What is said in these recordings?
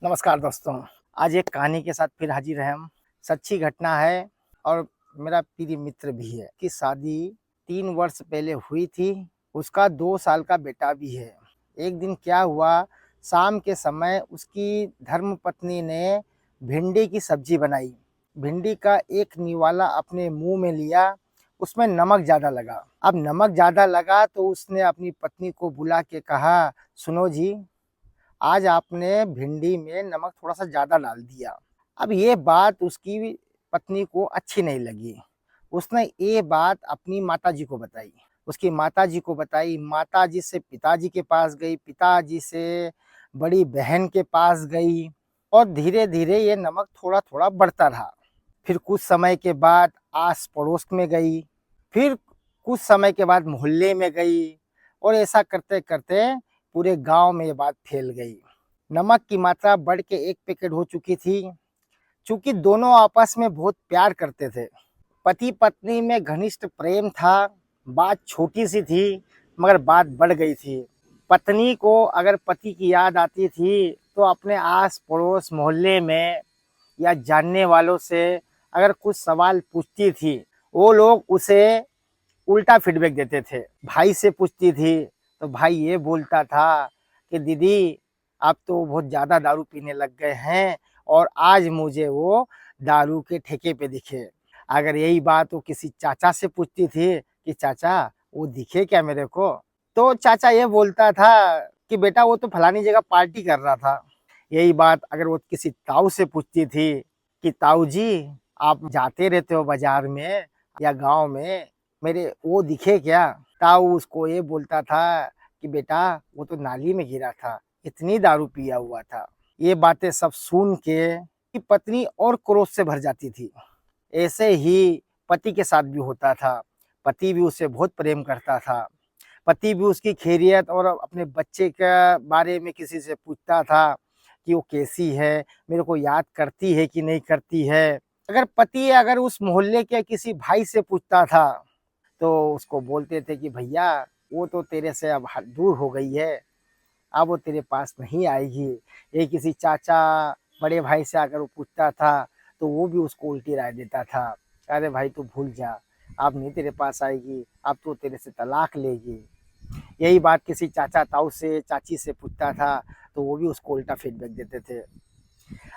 नमस्कार दोस्तों। आज एक कहानी के साथ फिर हाजिर हैं हम। सच्ची घटना है और मेरा प्रिय मित्र भी है कि शादी 3 वर्ष पहले हुई थी। उसका 2 साल का बेटा भी है। एक दिन क्या हुआ, शाम के समय उसकी धर्मपत्नी ने भिंडी की सब्जी बनाई। भिंडी का एक निवाला अपने मुँह में लिया, उसमें नमक ज़्यादा लगा। अब नमक ज़्यादा लगा तो उसने अपनी पत्नी को बुला के कहा, सुनो जी, आज आपने भिंडी में नमक थोड़ा-सा ज़्यादा डाल दिया। अब ये बात उसकी पत्नी को अच्छी नहीं लगी। उसने ये बात अपनी माताजी को बताई। उसकी माताजी को बताई, माताजी से पिताजी के पास गई, पिताजी से बड़ी बहन के पास गई और धीरे-धीरे ये नमक थोड़ा-थोड़ा बढ़ता रहा। फिर कुछ समय के बाद आस-पड़ोस में गई, फिर कुछ समय के बाद मोहल्ले में गई और ऐसा करते-करते पूरे गाँव में ये बात फैल गई। नमक की मात्रा बढ़ के 1 पैकेट हो चुकी थी। चूँकि दोनों आपस में बहुत प्यार करते थे, पति-पत्नी में घनिष्ठ प्रेम था, बात छोटी-सी थी मगर बात बढ़ गई थी। पत्नी को अगर पति की याद आती थी तो अपने आस-पड़ोस मोहल्ले में या जानने वालों से अगर कुछ सवाल पूछती थी, वो लोग उसे उल्टा फीडबैक देते थे। भाई से पूछती थी तो भाई ये बोलता था कि दीदी आप तो बहुत ज़्यादा दारू पीने लग गए हैं और आज मुझे वो दारू के ठेके पे दिखे। अगर यही बात वो किसी चाचा से पूछती थी कि चाचा वो दिखे क्या मेरे को? तो चाचा ये बोलता था कि बेटा वो तो फलानी जगह पार्टी कर रहा था। यही बात अगर वो किसी ताऊ से पूछती थी कि ताऊ जी आप जाते रहते हो बाज़ार में या गाँव में, मेरे वो दिखे क्या? ताऊ उसको ये बोलता था कि बेटा वो तो नाली में गिरा था, इतनी दारू पिया हुआ था। ये बातें सब सुन के कि पत्नी और क्रोध से भर जाती थी। ऐसे ही पति के साथ भी होता था। पति भी उससे बहुत प्रेम करता था। पति भी उसकी खैरियत और अपने बच्चे के बारे में किसी से पूछता था कि वो कैसी है, मेरे को याद करती है कि नहीं करती है। अगर पति अगर उस मोहल्ले के किसी भाई से पूछता था तो उसको बोलते थे कि भैया वो तो तेरे से अब दूर हो गई है, अब वो तेरे पास नहीं आएगी। ये किसी चाचा, बड़े भाई से अगर वो पूछता था तो वो भी उसको उल्टी राय देता था, अरे भाई तू भूल जा, अब नहीं तेरे पास आएगी, अब तो तेरे से तलाक लेगी। यही बात किसी चाचा ताऊ से, चाची से पूछता था तो वो भी उसको उल्टा फीडबैक देते थे।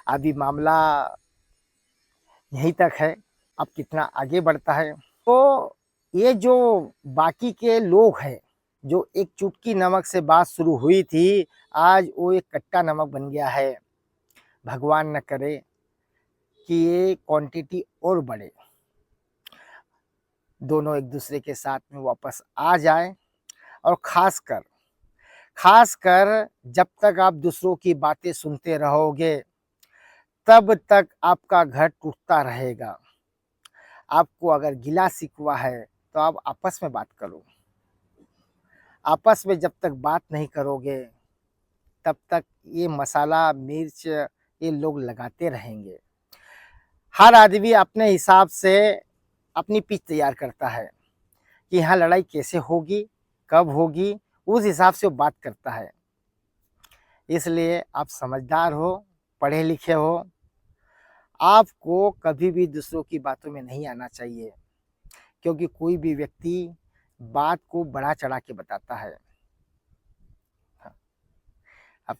अभी मामला यहीं तक है, अब कितना आगे बढ़ता है। तो ये जो बाकी के लोग हैं, जो एक चुटकी नमक से बात शुरू हुई थी, आज वो एक कट्टा नमक बन गया है। भगवान न करे कि ये क्वांटिटी और बढ़े, दोनों एक दूसरे के साथ में वापस आ जाए। और खासकर जब तक आप दूसरों की बातें सुनते रहोगे, तब तक आपका घर टूटता रहेगा। आपको अगर गिला शिकवा है तो आप आपस में बात करो। आपस में जब तक बात नहीं करोगे, तब तक ये मसाला, मिर्च ये लोग लगाते रहेंगे। हर आदमी अपने हिसाब से अपनी पिच तैयार करता है कि यहाँ लड़ाई कैसे होगी, कब होगी, उस हिसाब से वो बात करता है। इसलिए आप समझदार हो, पढ़े लिखे हो, आपको कभी भी दूसरों की बातों में नहीं आना चाहिए, क्योंकि कोई भी व्यक्ति बात को बढ़ा-चढ़ा के बताता है। हाँ, अब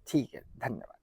ठीक है, धन्यवाद।